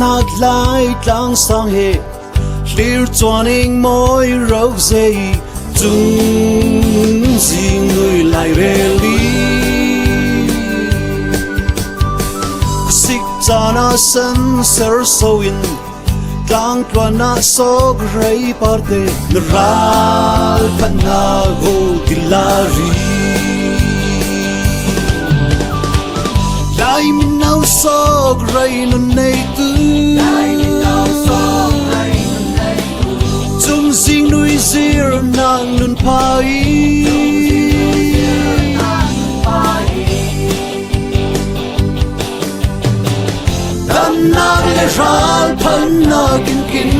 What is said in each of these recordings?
nát lại tlang sang he clear chuaning moi rau dây chung gì người lại reli xích cha na san ser soin tlang tua na so grey parte ral pana go tilari lai min nau so grey no nei tu chung sing nui zir nang nun pai dan na le ral pan na kin kin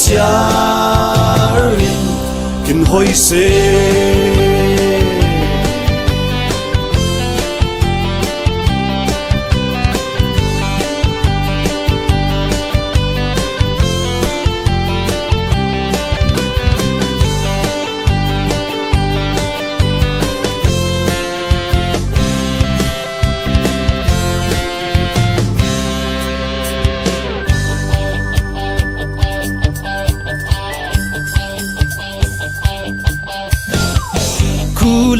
siarin kin hoi se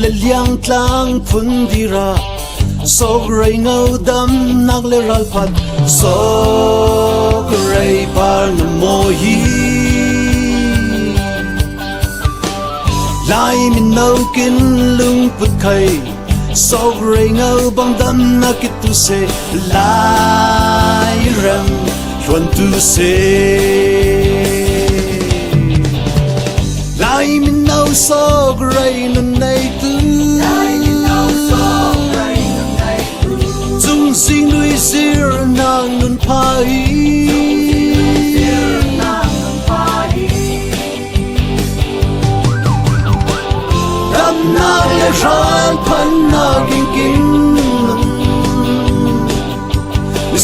le liang tlang phun dira so rei ngau dam nak le ral phat so rei par na mo hi lai min nau kin lung put khai so rei ngau bang dam na kit tu se lai ram chuan tu se lai min nau so rei na nei tu chung sing nui zir nang nun pai dam na le ran pan na king king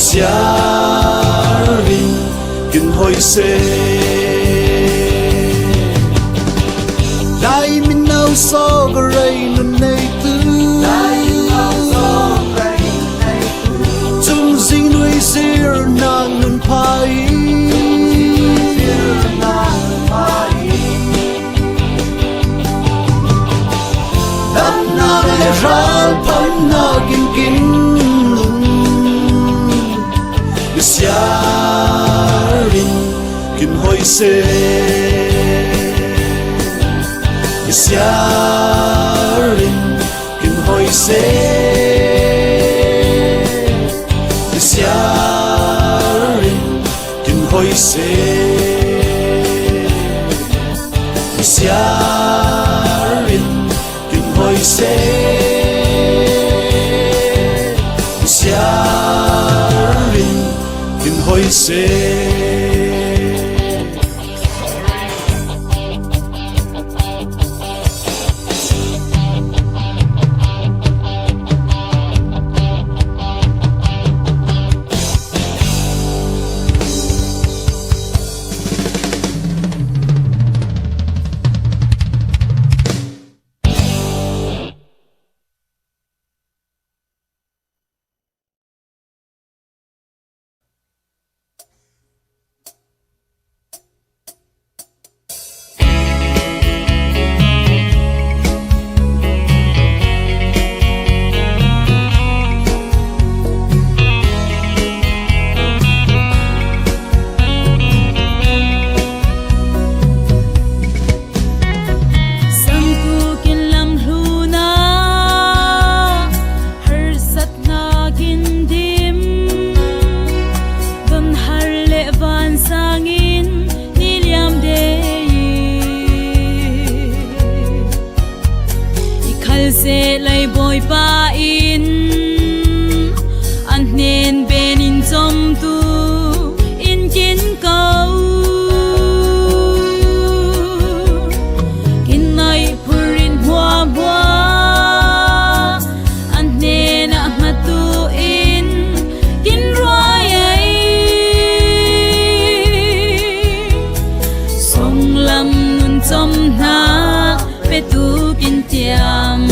siarin kin hoi se lai min nau so grey no nei tu chung sing nui zir nang nun pai dam na le ral pan na kin kin siarin kin hoi se siarin kin hoi se siarin kin hoi se siarin kin hoi se siarin kin hoi se se lai boy pa in an nen ben in som tu in kin kau kin nai purin hua hua an nen a matu in kin roi ai song lam nun som na pe tu kin tiam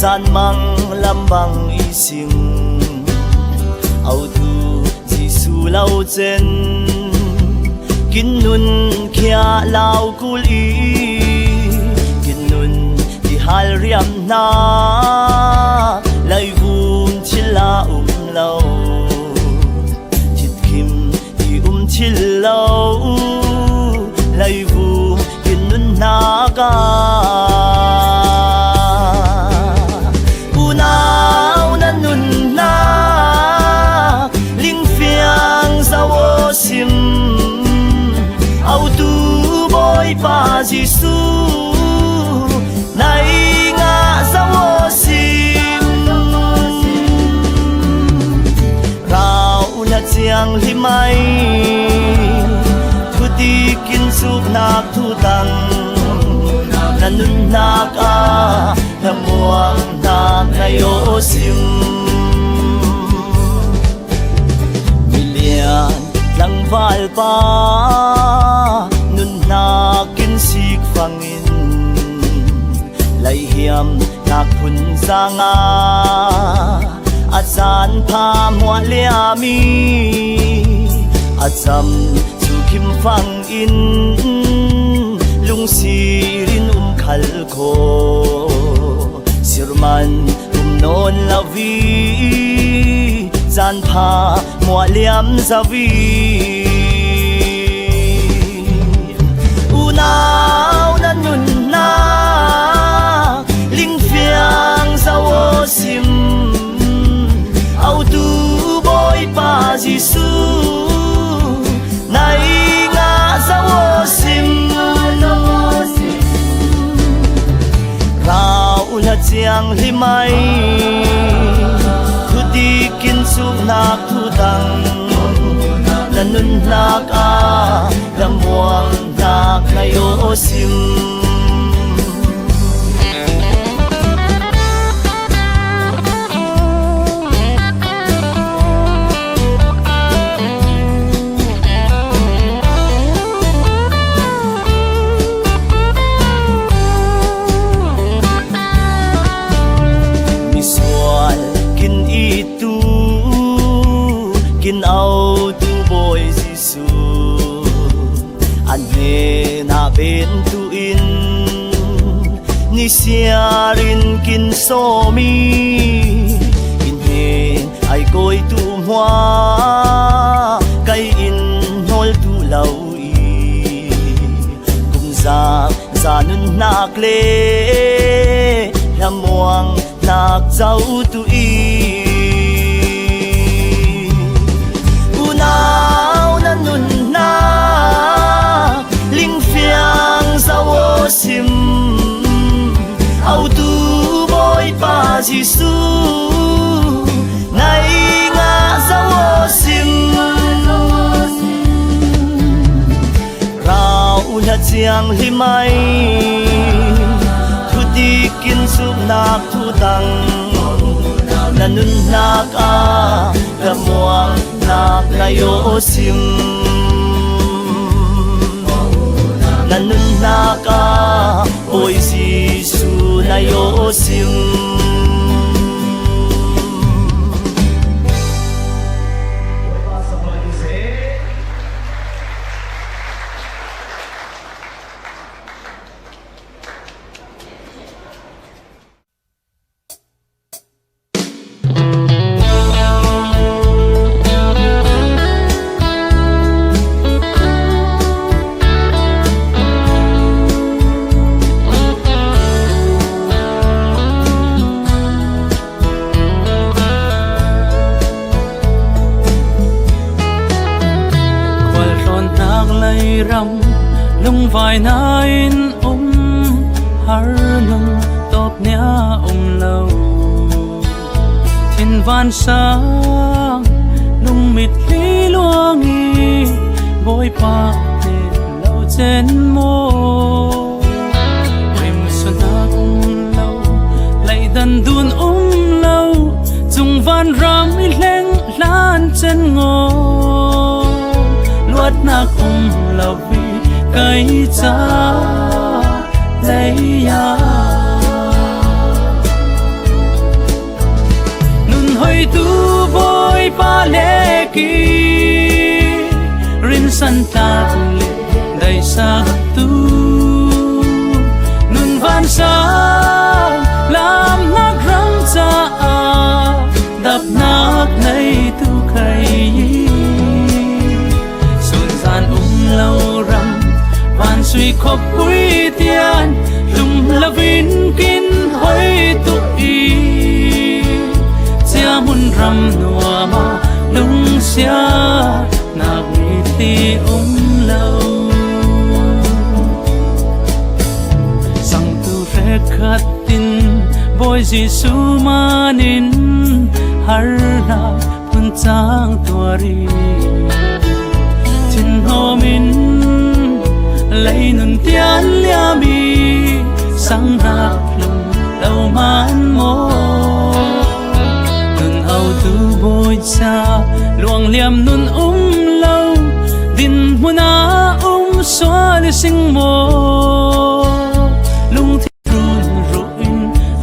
san mang lam bang ising au tu Giêsu lau chen kin nun khia lau kuli kin nun di hal riam na lai vum chila lau chit kim di chila lai vum kin nun na ka pa Giêsu nay ngã sao sim rau na chiang li mai thu ti kin suk nak thu tang na nun nak a na muang nak na yo sim milian lang val pa na kin sik fangin lai hiam nak phun zanga azan pha mua liami azam chu kim fang in lung sirin khal kho sirman non lavi zan pha mua liam zavi nào na nun na linh phiang sao sim au tu boy pa Giêsu nay ngã sao sim rau là chiang li mai thu ti kin suk nak thu tang na nun nak a la muang nak na yo sim mi sual kin itu kin au tu boy Giêsu ane na ben tu in ni siarin kin so mi in he ai koi tu hoa kai in hol tu lau i kum za nun nak le la muang nak zau tu i nào na nun na linh phiang sao sim au tu boy pa Giêsu nay ngã sao sim rau na chiang li mai thu ti kin suk nak thu tang na nun nak a ka muang nak na yo sim na nun nak a boy Giêsu na yo sim ram lung vai na in har nung top nia lâu thiên van sa lung mít lý luang i bôi pa te lâu trên mô em xuân na lâu lại đần đun lâu dùng van ram i leng lan trên ngô luat na lâu vì cây cha lấy ya ki rin san ta le dai sa tu nun van sa lam nak ram cha đập nát nay tu khay xuân gian lâu rằm van suy khóc quý tiền lùng la vin kín hơi tu y chia mun ram nua ma lung xia nạc ti lâu sang tu re khát tin boy Giêsu manin har na pun chang tuari tin homin lấy nun tian liami sang rak lum đâu man mo nun au tu boy cha luang liam nun lâu din muna xóa li sing mo lung thi run ruin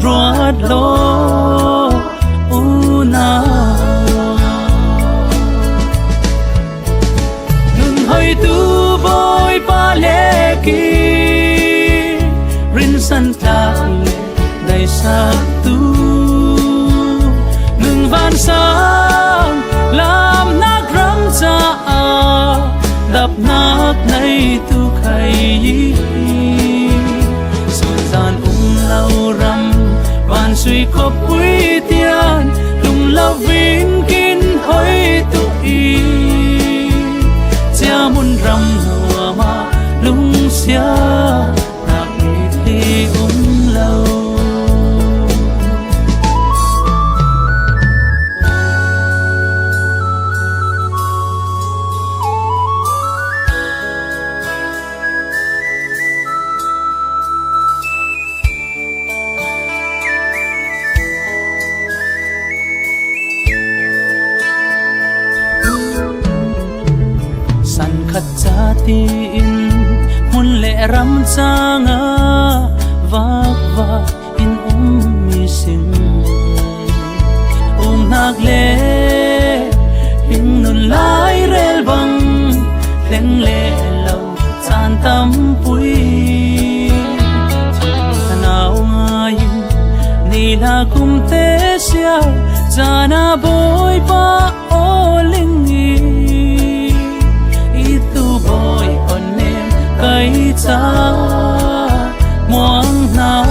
ruat lo una nun hơi tu boy pa le ki rin san ta le dai sa tu nun van sang lam nak ram cha đập nát nay tu khay xuân gian lâu rằm van suy khóc quý tiền lùng lao vin kín hơi tu y chia mun rằm nua ma lung xia nạc đi lâu khát cha tin mun lệ ram changa va in mi sing nak le in nun lai rel bang leng le lo chan tam pui tanau ngai ni la kum te sia jana boy pa o ling boy on em cây cha muang na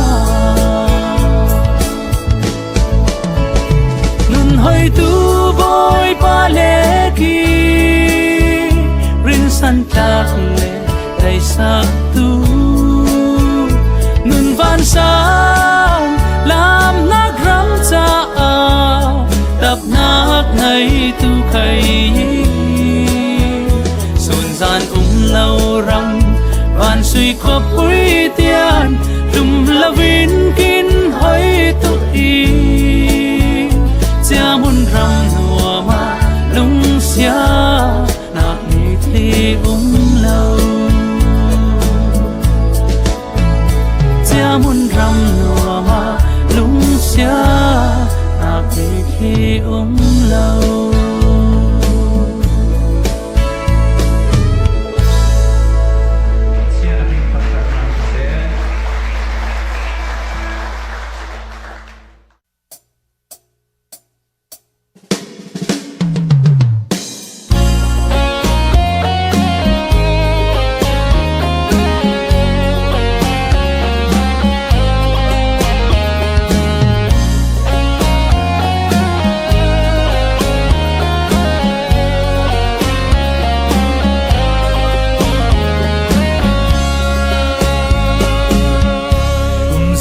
nun hơi tu boy pa le ki rin san ta le dai sa tu nun van sang lam nak ram cha đập nát ngày tu khay gian lâu rằm van suy khóc quý tiền lùng la vin kín hơi tu y chia mun ram nua ma lung xia nạc ni thi lâu chia mun ram nua ma lung xia nạc ni thi lâu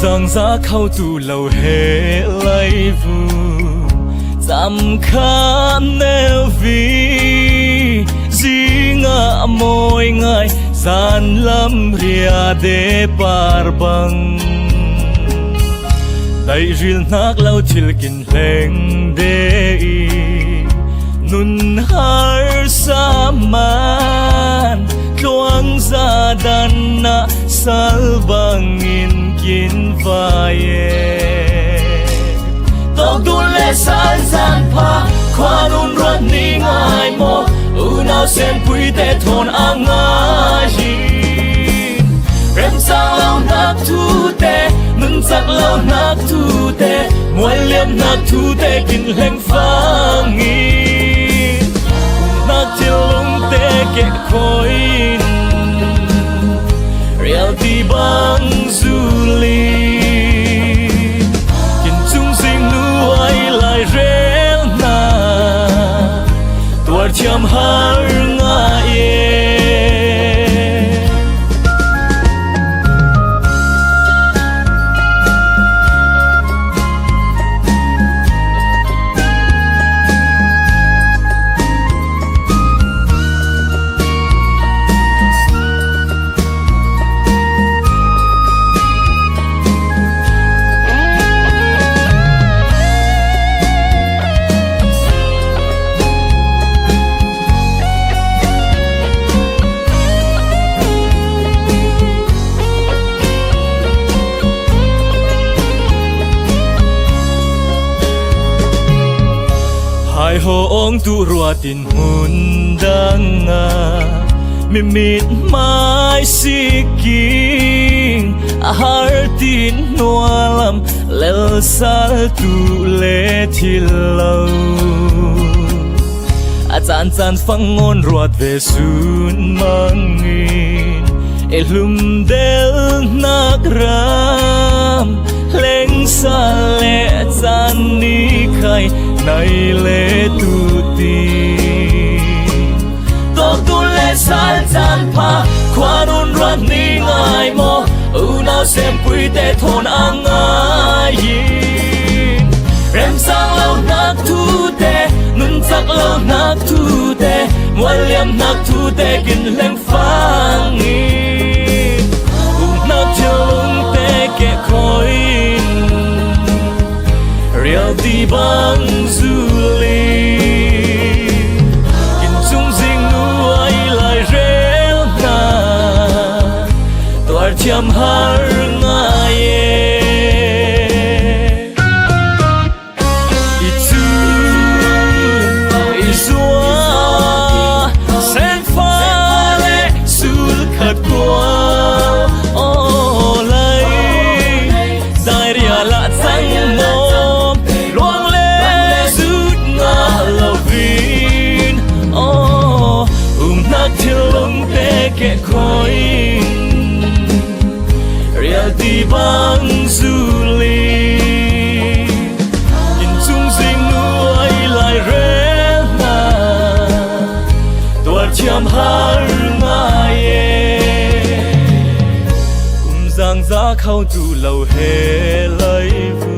giang giá khâu tu lâu hệ lấy vu giảm khăn nêu vì gì ngã môi ngài gian lâm ria de par băng tay ril nak lâu til kin leng de nun har saman luang za dan na sal bangin kin vaye tàu đun lệ san san pa khoa nun ruột ni ngai mo u nào xem quý tê thôn ang ngai rem sang lâu nạc thu tê mừng sắc lâu nạc thu tê muôn liêm nạc thu tê kinh leng phang nghi nạc chiều lung tê kẹt khói reo ti băng du li kinh chung sinh nuôi lại reo na tuar chăm har ngại hai hong tu rua tin mun danga mimit mai siking har tin nualam lel sal tu le thilo a chan chan fangon ruat ve sun mangin elum del nagram leng sale chan ni khai nay lệ tu ti to tu lệ sal chan pa khoa nun rat ni ngai mo u nào xem quý tê thôn ang ngai rem sang lâu nạc thu tê nun sắc lâu nạc thu tê muôn liêm nạc thu tê kinh leng phang nghi nạc chiều lung tê kẹt khói reo ti băng du li kinh chung sinh nuôi lại reo na tuar chăm har ngài sen pha lệ sul khát qua ô lấy dài ria lạ xanh mồm loang lệ rút ngã lâu vin ô nát thiêu lung tê kẹt khói ria ti băng du li nhìn chung sinh nuôi lại rẽ na tuar chăm har ngai giang giá khâu tu lâu hè lấy vu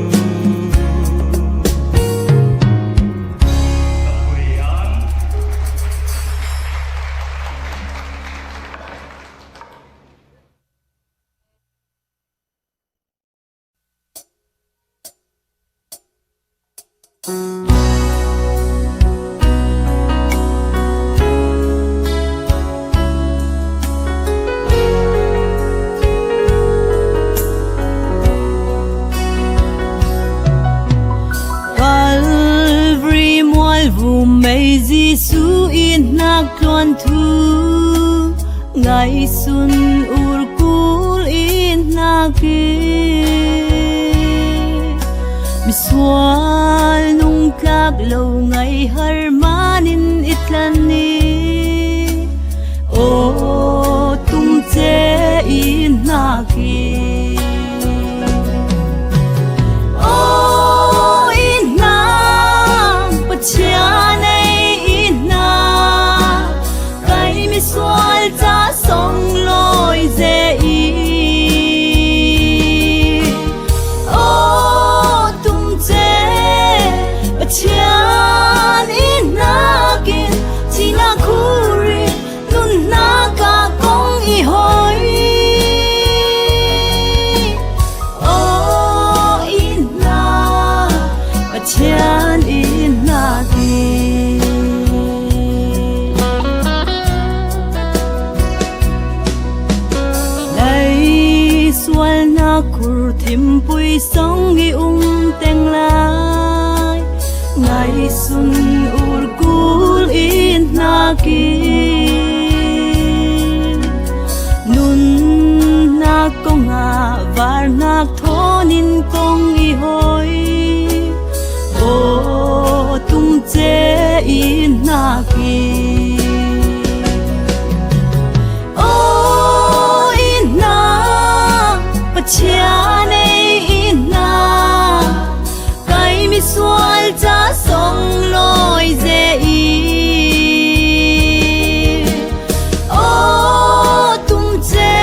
Giêsu in nak tuan thu ngày xuân ur kul in nak mi sual nung kak lâu ngày har manin itlani o tum che in nak o in nak pachia xoal cha song loi dễ ô tung chế bất chán in na kin chỉ na khuri nun na ka kong i hoi ô in na bất chán in na kin sual na kur thim pui song gi teng lai ngày xuân ur ku nakin nun na ko nga var nak thonin kong ihoi o tum che in nakin o ina pachane ina kai mi swal cha song loi ze i o tum che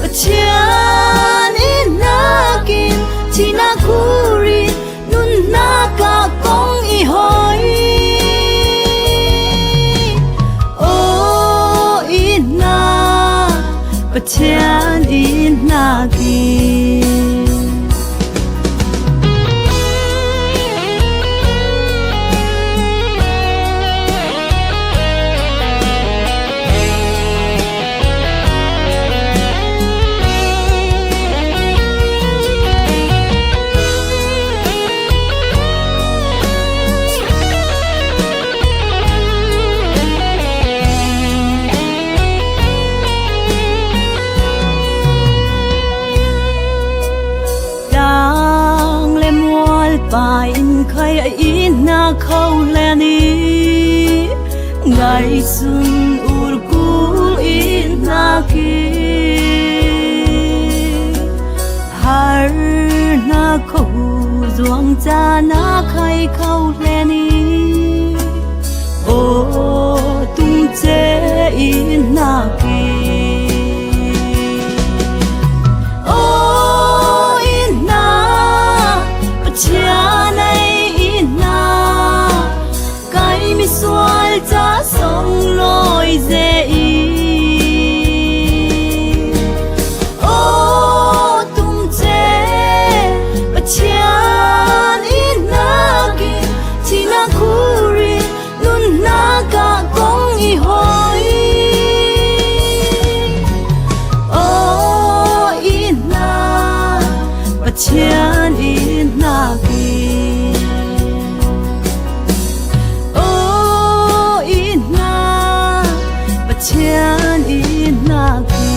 pachane nakin china kuri nun na ka kong i hoi o ina pachane nakin bài in khai in na khâu le ni ngày xuân ur kul in na ki har na khâu duang cha na khai khâu le ni o tum che in na ki chia này ina cái mi xoay cha sông lối dễ ô tung che và chia ina ki chỉ na kuri nun na cả công y hoi ô ina và chia nakin oh ina bachian inakin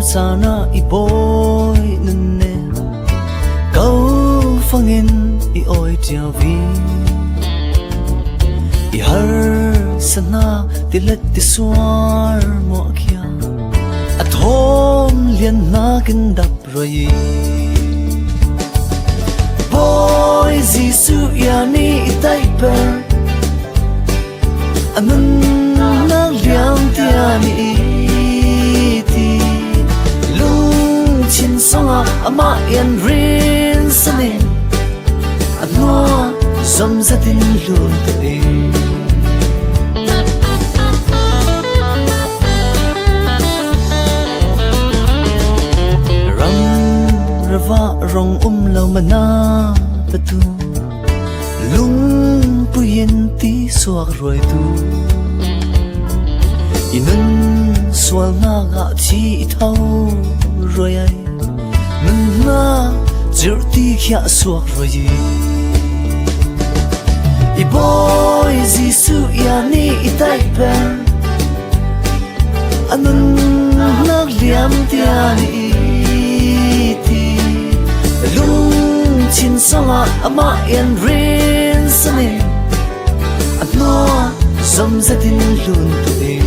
sana iboy nne kau fangin I oi tia vi I har sana tilet ti suar mo kya at hom lian na kin dap roi boy jisu ya ni itai per anun na liang tia ni chin songa ama yan rin sanin at mo som sa tin lun to e ram rava rong lau mana patu lung puyen ti suak roi tu inun swal na ga chi thau rồi ai mình na giờ ti khia suak rồi I boy jisu ya ni itai pen anun na liam tia ni ti lung chin songa ama yan rin sane at no som za tin lun tu e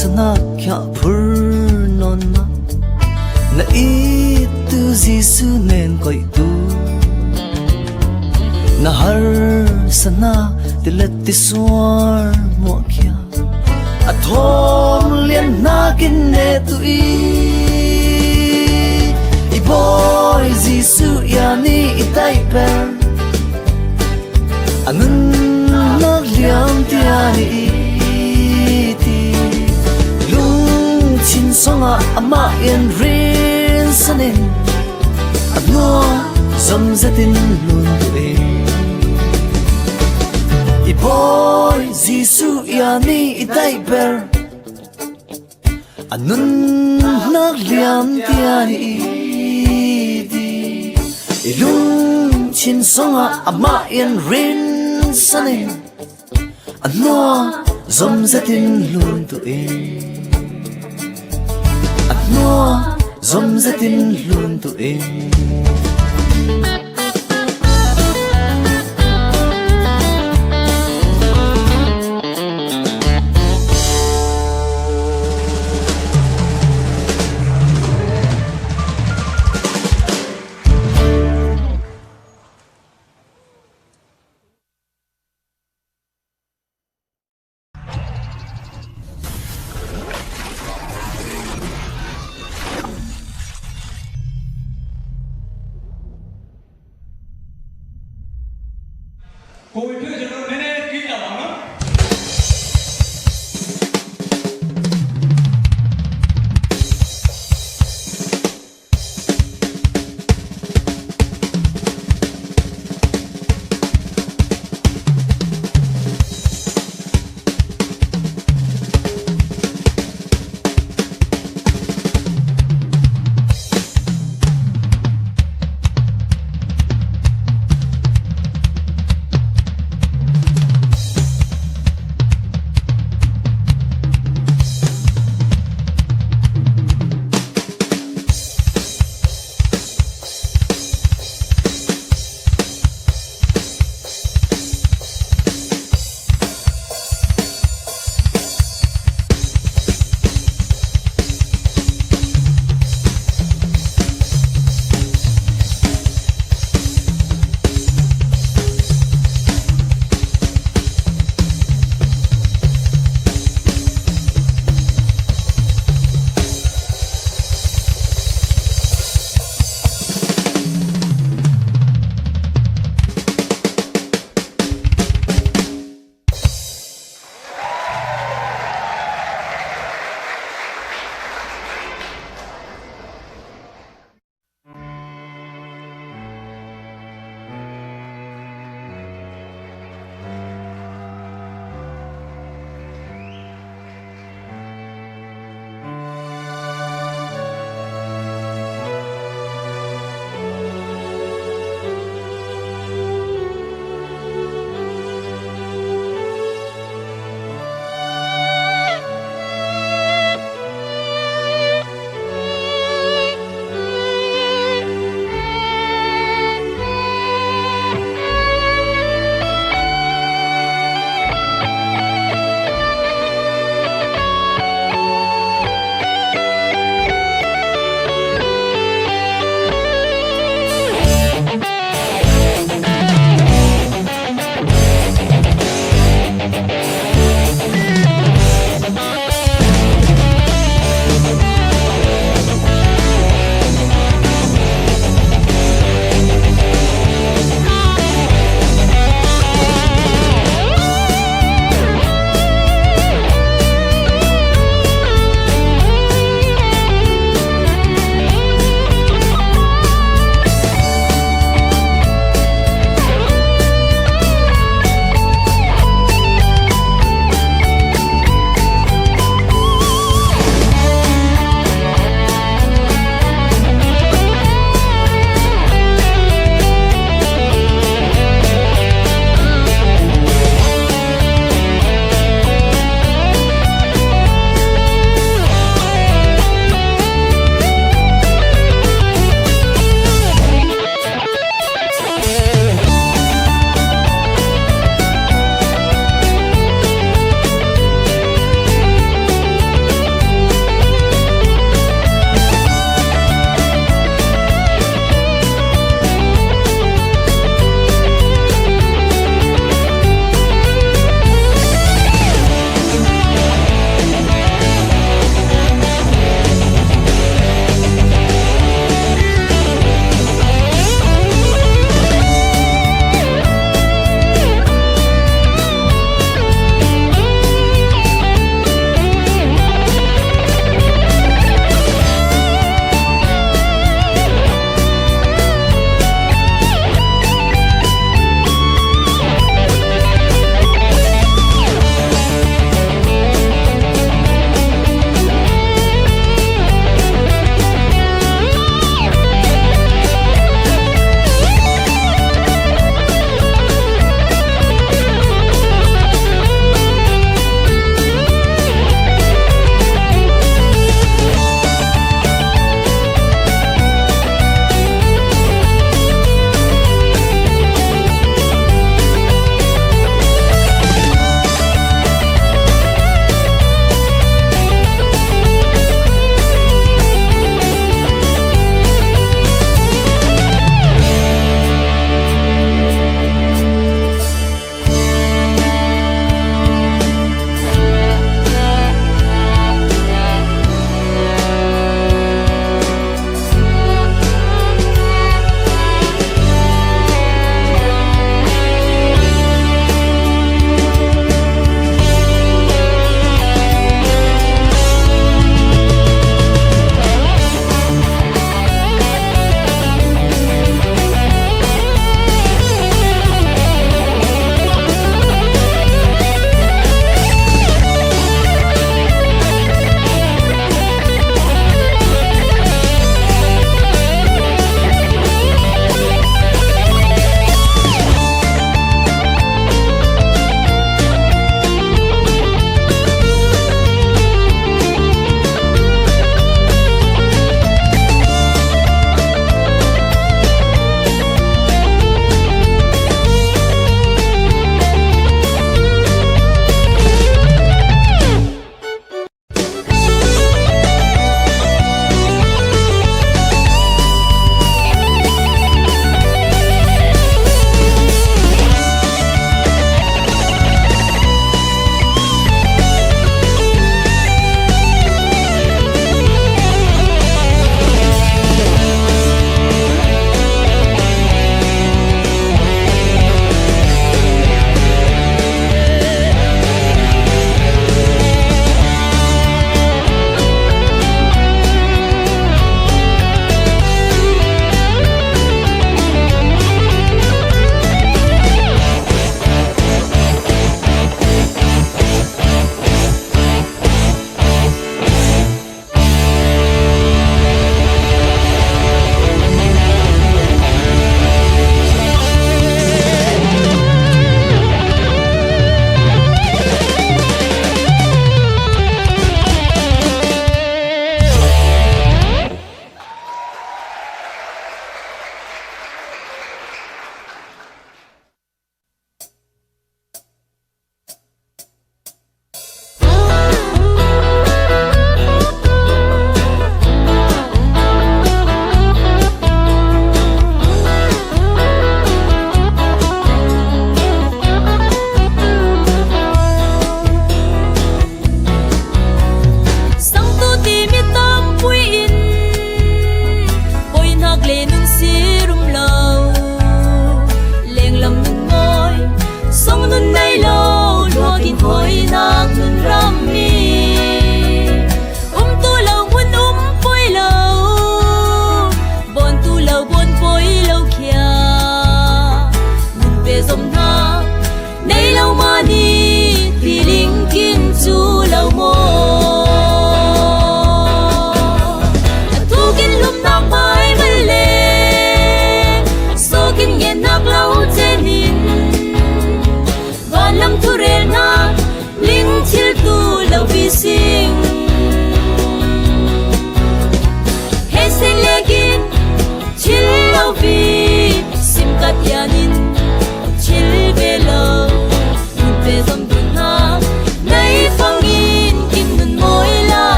sana kya phur non na na i tu Giêsu nên coi tu na har sana tilet ti suar mo kya a thom lien na kin ne tu i boy Giêsu ya ni i tai per anun na liam ti ani ti lung chin songa ama en rin sanin no som zatin lun tu i boy Giêsu ya ni i tai per anun na liam ti ani ti ilung chin songa ama en rin sanin ano zom zatin lun tu ano zom zatin lun tu Hồi thưa cho nó nên kỹ là bằng lắm.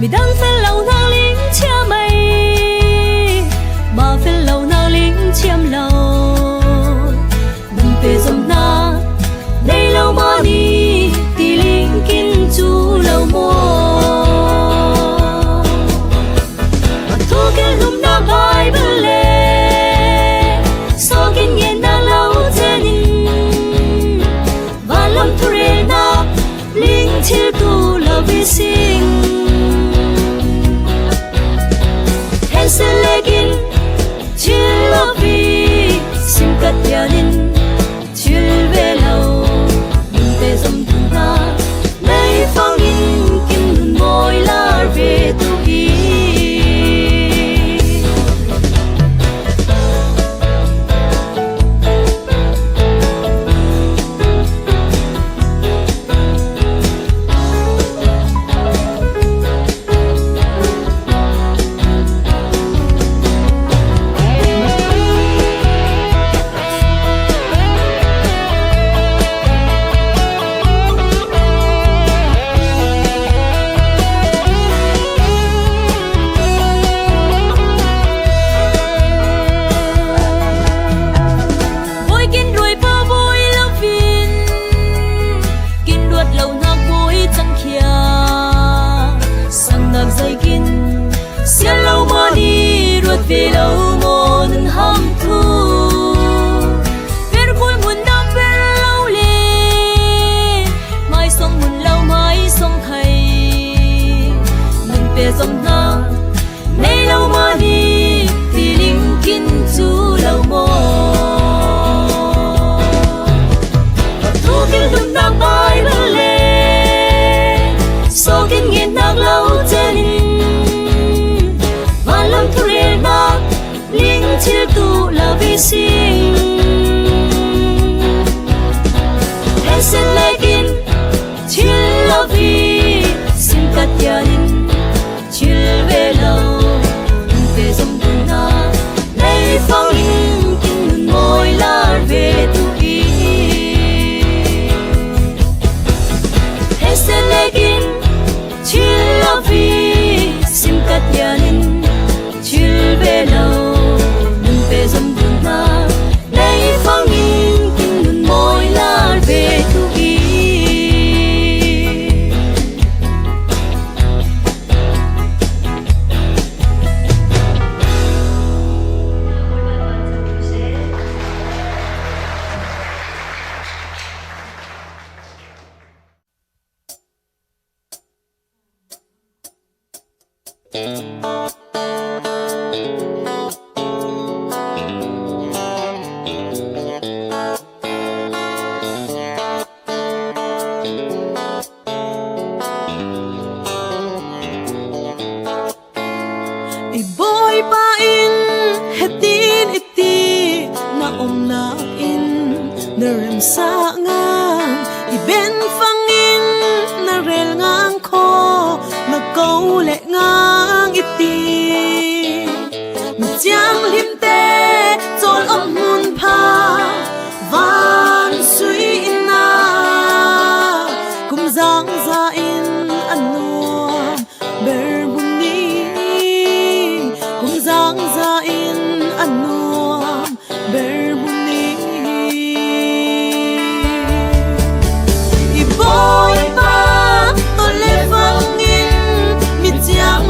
mi đang phen lâu na lính chia mây mà phen lâu na lính chiêm lâu đừng về dòng na đây lâu mà đi thì lính kinh chú lâu mô mà thu cái lùm na bài bơ lê so kinh nghiệm na lâu trên và lâm thu rê na lính chiêu tu lâu vi sinh hẹn sẽ lê kinh chiêu lâu vi xin cất gia đình chiêu về lâu đừng về dòng thùng ta lấy phong in kim đun môi la về tu ý vì lâu môn hâm thu biết cuối muôn đam biết lâu lê mai sông muôn lâu mai sông thầy mình về dòng na nay lâu mà đi thì linh kinh chú lâu mô thu kinh đun nang bài bơ lê so kinh nghiệm nang lâu trên và lâm thu rê na linh chiêu tu là vi sinh hẹn sẽ lê kinh chiêu là vi xin cất gia đình chiêu về lâu về dòng tuần na lấy phong in kinh đun môi la về tu ý hẹn sẽ lê kinh chiêu là vi xin cất gia đình chiêu về lâu đừng về dòng đường ta lấy phong in kim đun môi la về tu ý Iboy pa in hetin iti na na in na rem sa ngang iben fangin na rel ngang ko na câu lệ ngang iti na chiang lim te chol om mun pha van suy na kum giang za in anuam ber giang ra in anuam berbunyi iboy pa tole fangin mi chiang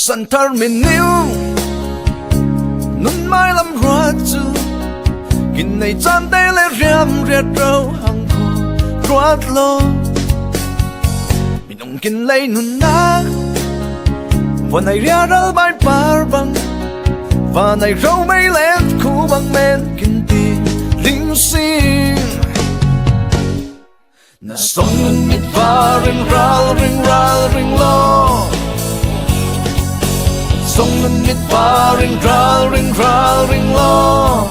sân thar mình níu nun mai lam ruột chu kinh này chan đây lệ riam riết râu hang khô ruột lo mình ông kinh lấy nun na và này ria ra bay par băng và này râu mấy lét khu băng men kinh tiền linh sinh na song nun mit va ring ring lo song nun mit va ring lo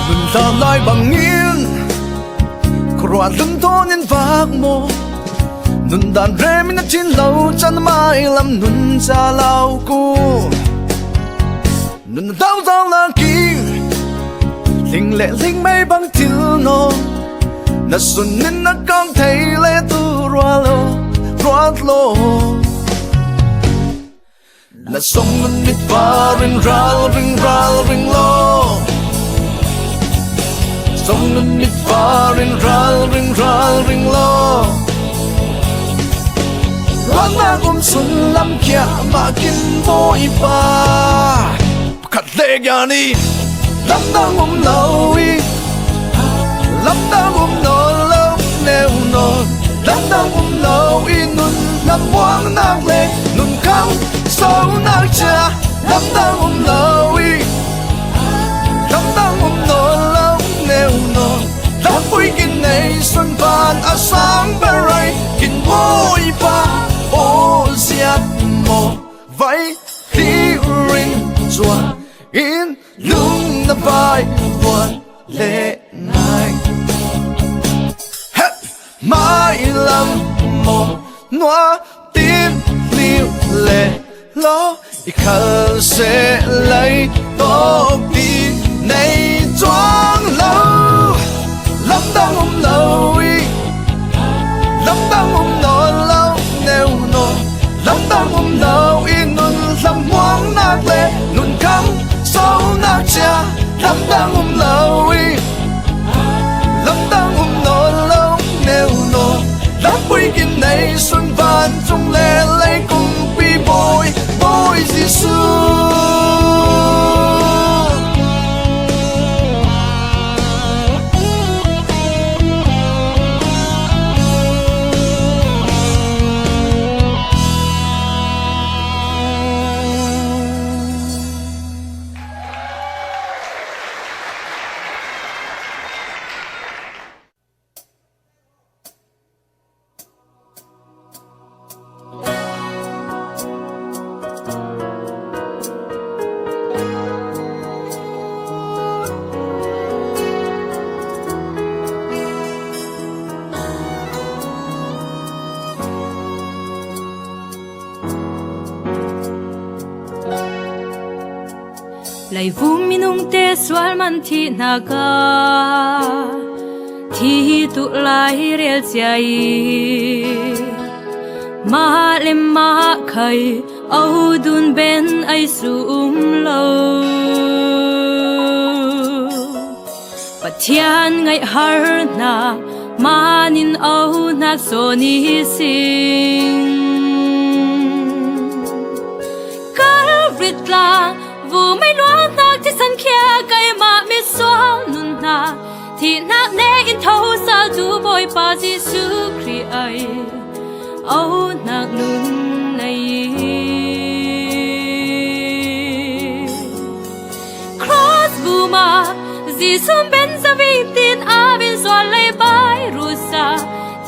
nun ta lai bằng nghiêng khuya lưng thôn nhân vác mô nun đàn rê mình chín lâu chân mai làm nun cha lao cu nun đau đau là kỳ linh lệ linh mây bằng thiếu nô na xuân nên na con thấy lệ tu roa lo na sông nun mit va ring lo sông nun mit va ring lo Quán na xuân lâm kia mà kinh bôi ba khát lệ nhà ni lắm đang lâu y lắm đang lâu nêu non lắm đang lâu y nun nằm quang nạc lệ nun khăng sâu nạc cha lắm đang lâu y lắm đang lâu nêu non lắm bụi kinh này xuân vàn sáng bê rây kinh bôi ba ô giết mồ váy khí ring chuan in lung na vai buồn lệ ngài hết mãi lắm một noa tim liu lệ lo khờ sẽ lấy tốt đi này choáng lâu lắm đang lâu y lắm đang lâu nêu nô lắm đang lâu y nun lắm hoang nát lệ nun cắm sâu nát cha lắm đang lâu y lắm đang lâu nêu nô lắm bụi kinh này xuân vàn trong lệ lấy cùng bi bôi Giêsu Lai vu minung te swal man thi naga thi tu lai rel chai ma le ma khai au dun ben ai sum lo pathian ngai har na manin au na so ni sing kar ritla vu mai luang nak ti san khia kai ma mi so nun na thi nak ne in tho sa tu boy pa Giêsu Christ ai au nak nun nei cross vu ma Giêsu ben sa vi tin a vi zo le bai ru sa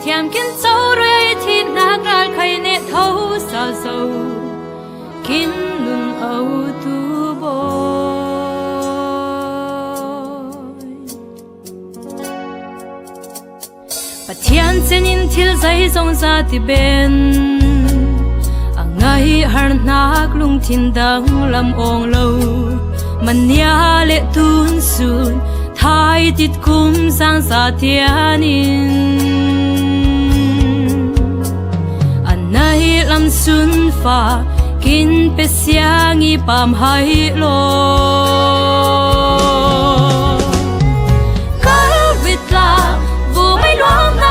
thiam kin so re thi nak ral khai ne tho sa so kin nun au tu Pathian chenin thil zai zong za ti ben angai har nak lung thin dang lam ong lo mania le tun sun thai tit kum sang sa tianin anai lam sun fa kin pe siangi pam hai lo Karitla vu mai luang na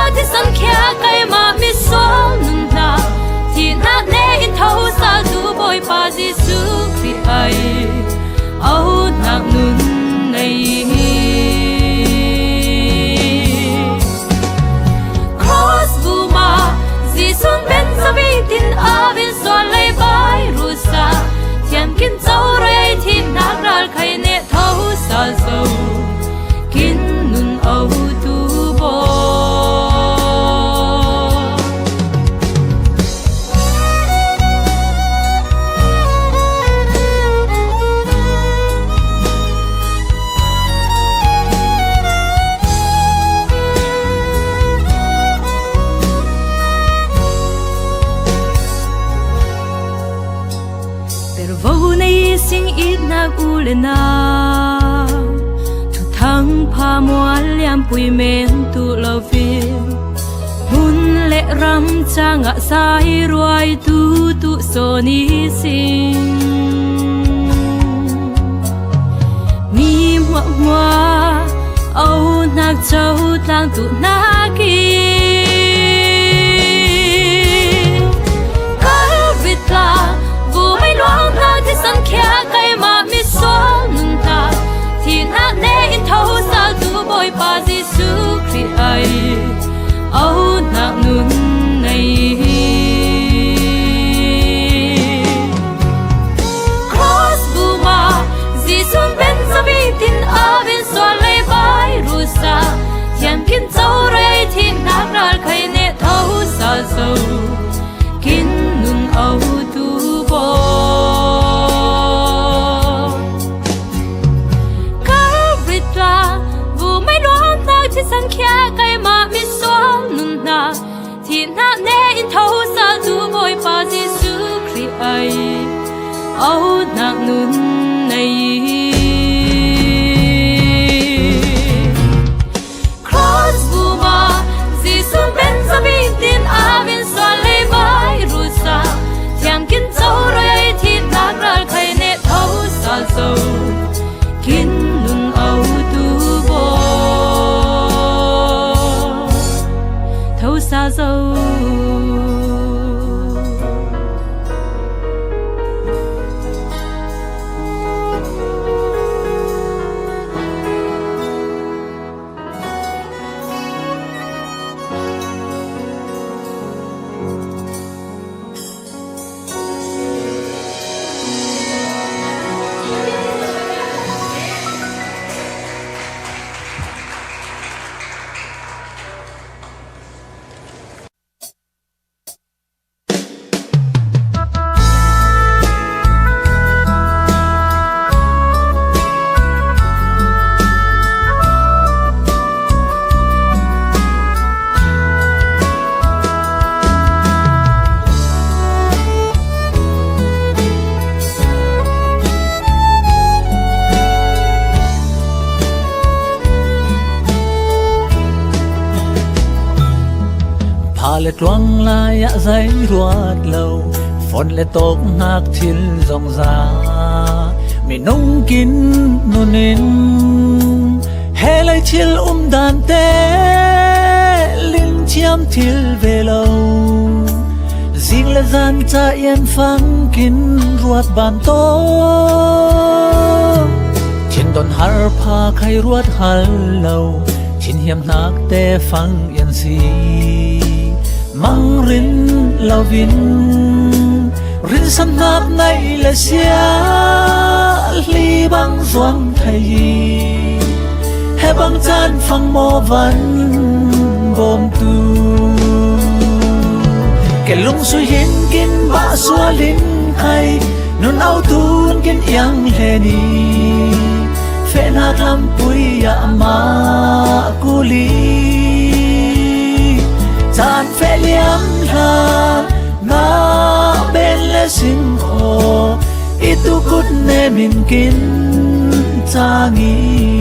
ำปุยเมนตุลาฟิบุญและรำจางะสายรวยตุโซนีสิงมีมัวเอานักเจ้าต่างตุนากีกาวิตลาบูไม่หลวงทางที่สังเขียไกมามิสวนนุนตาที่นักเนอินเท่าสาตูบอยปาซิสุครีไอเอานักนุนในครอสบูมาซีซุนเป็นสวีตินอาวินสวนเลยบายรูซาเทียนกินเจ้าไรที่นักรักใครเนเท่าสาโซกินนุนเอาตูบอกาวิตลาบูไม่หลวงทางที่สังเขียไกมามิสวนนุนนาที่นักเนอินเท่าสาตูบอยปาซิสุครีไอเอานักนุนในครอสบูมาซีซุนเป็นสวีตินอาวินสวนเลยบายรูซาเทียมกินเจ้าไรที่นักรักใครเนเท่าสาโซกินนุนเอาตูบอเท่าสาโซlệ tuang lai ya dây ruột lâu phồn lệ tóc nạc thil dòng ra mi nông kín nô nên hè lại chill đàn tê linh chiam thil về lâu riêng lệ gian cha yên phang kín ruột bàn to trên đòn har pha khai ruột hal lâu trên hiểm nạc tê phang yên si mang rin lao vin rin sam nap nay là xia li băng doang thay he băng chan phang mo van bom tu ke lung su hin kin ba xua lin khai nun au tun kin yang he ni fe na lam pui ya ma kuli tan phê liam la na bên lê sinh hồ itu kut ne min kin ta nghi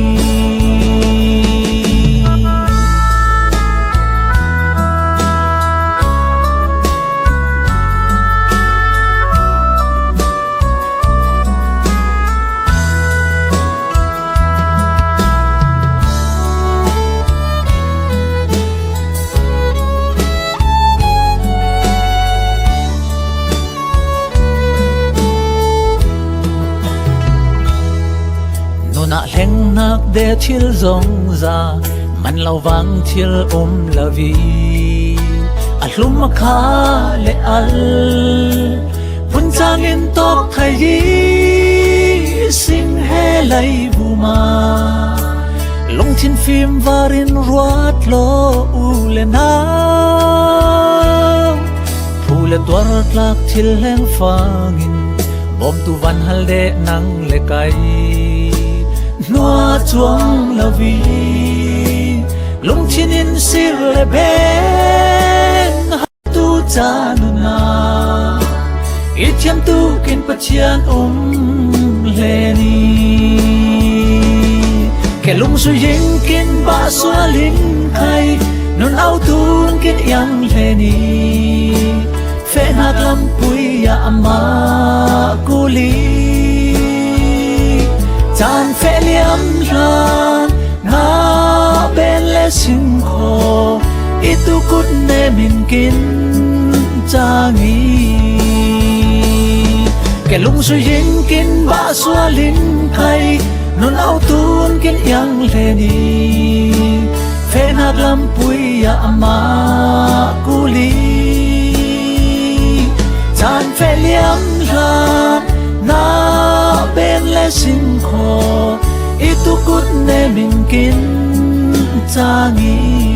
na leng nak de thil zong za man lo wang thil la vi a hlum kha le al pun chang in tok thai yi sing he lai bu ma long chin phim varin ruat lo u le na phu le twar tlak thil leng fangin bom tu van hal de nang le kai noa chuang la vi lung chin in sir le ben tu cha nu na i thiam tu kin pachian le ni kẻ lung suy dính kín bạ xóa lính khay non áo tuôn kín yang lệ ni phê hạt lâm bụi ya ama cu li chan phê liam ran na bên lệ sinh khô itu kut ne min kín cha nghi kẻ lung suy dính kín bạ xóa lính khay non áo tuôn kín yang lệ ni phê hạt lâm bụi ya ama cu li chan phê liam ran na bên lệ sinh khô itu kut ne min kín cha nghi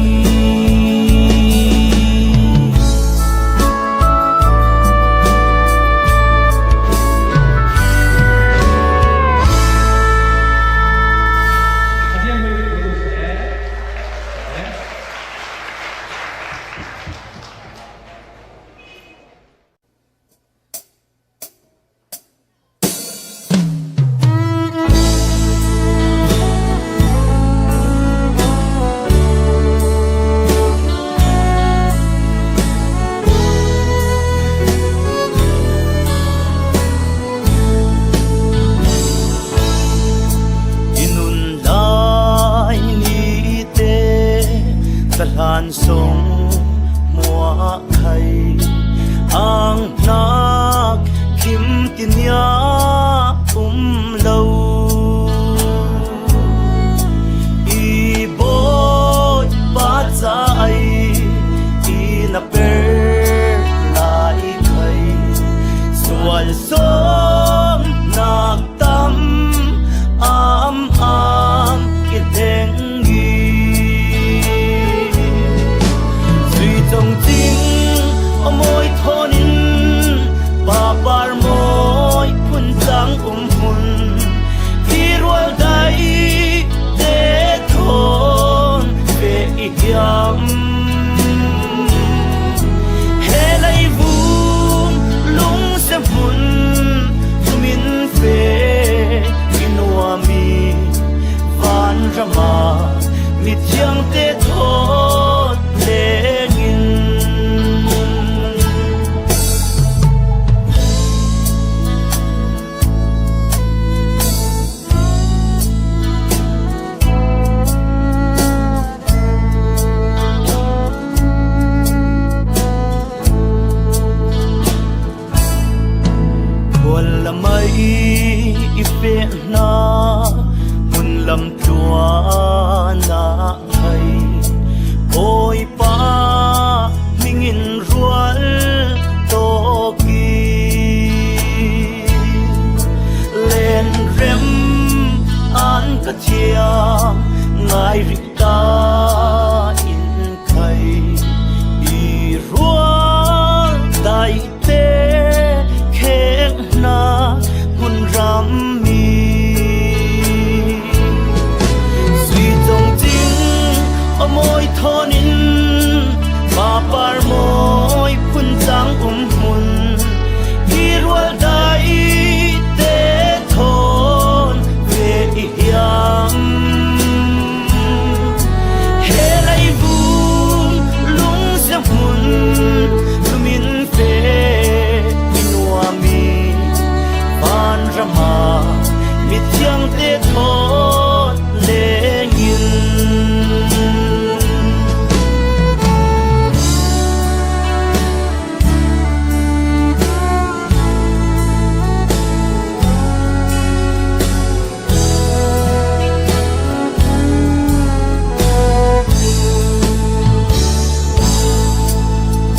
hàn sông mùa khay ang nak kim tin ya lâu i boy ba ai i na per lai khay sual som nak tam am kiteng trong tiếng môi thonin bà bar môi phun trắng hun khi ruột đầy để thôn về yam hè lấy vung lung xem hun min về inua mi van rama mit yang te thôn để ipe na mun lam tua na hay oi pa mingin rual to ki len rem an ka chia ngai rita in kai i rual dai te khe na ram mi suy trong tiếng môi thonin bà par môi phun trắng hun khi ruột đầy để thôn về yam hè lấy vung lung xem hun lumin về inua mi van rama mit yang te thot le ngin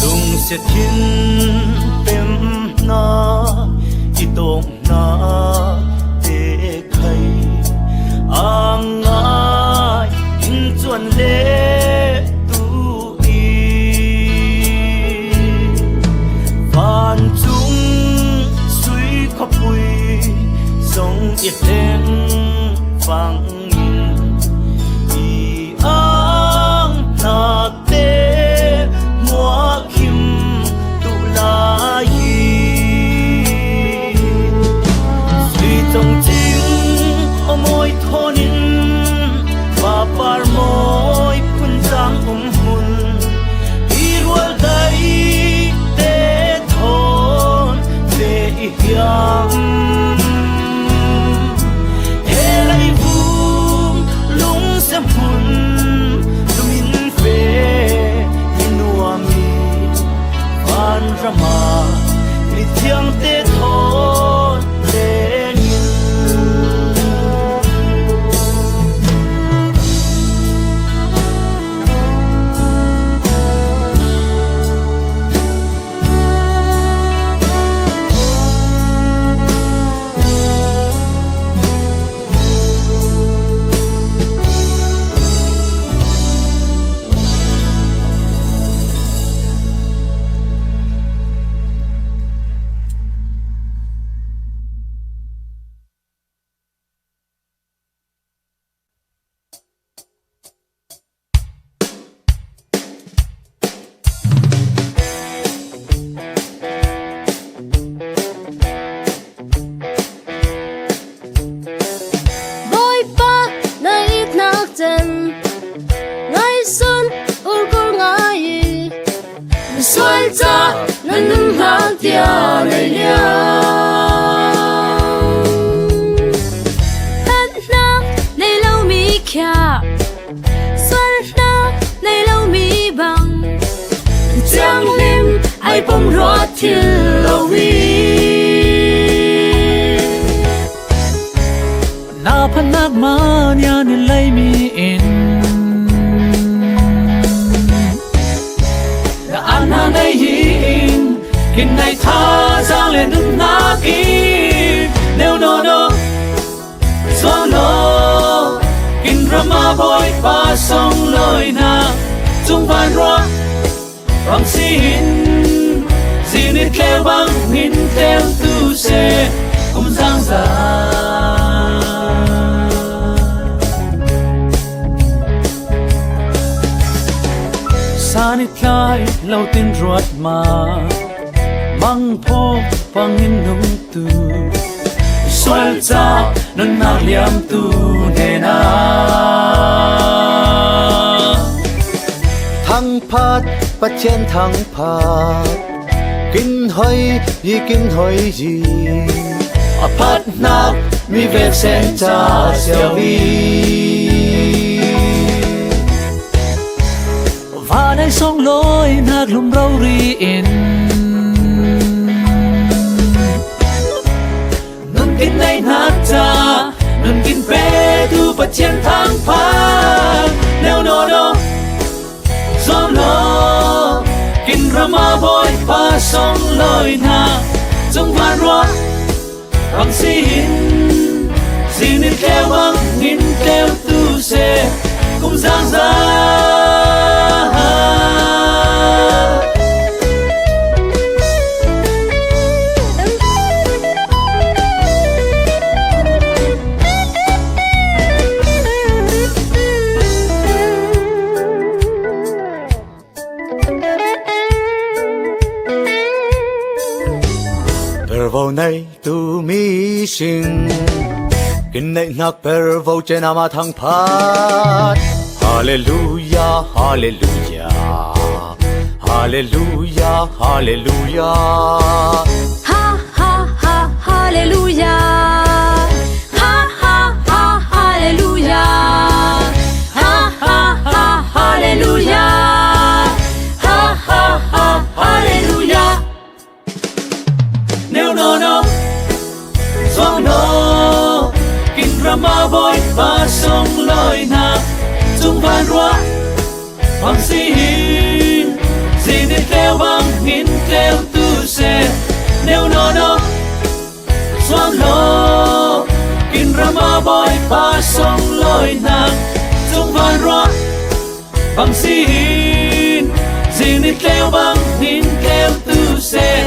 dung se tin pem na itong na te khai ang ai in chuan le tu i van chung sui khopui song i teng phang in i ang na te mua kim tu lai trong tiếng môi thonin cha nan nung hak tia lai lia tan na nei lo mi kya xuân na nei lo mi bang Giang lim ai bông rót thiên lâu vi na panak man ya ni lay mi in na ana nay yin kin nay tha giang lên nun na ki nếu no gió lo kin rama boy pa song loi na chung van roa bằng xin xin ít kêu bằng nghìn theo tu se cùng giang già sa nít lai lâu tin ruột mà mang po bằng nghìn nung tu xoay cha nên nạc liam tu nè na thăng phát bắt chen thăng phát kinh hơi gì phát nạc mi về sen cha xeo vi và đây song lối nạc lum rau ri in nun kin nay nát cha nun kin pe tu bắt chen thăng phát nếu no gió lo kin rama boy pa song loi na chung van roa bằng xin ít kêu bằng nghìn kêu tu se cùng giang ra per vào này tu mi sinh kinh này ngạc per vào trên ama thăng phát hallelujah hallelujah hallelujah hallelujah ha ha ha hallelujah ha ha ha hallelujah ha ha ha hallelujah ha ha ha hallelujah nếu no gió no kin rama boy pa song loi na chung van roa bằng xin ít kêu bằng nghìn kêu tu se nếu no gió no kin rama boy pa song loi na chung van roa bằng xin ít kêu bằng nghìn kêu tu se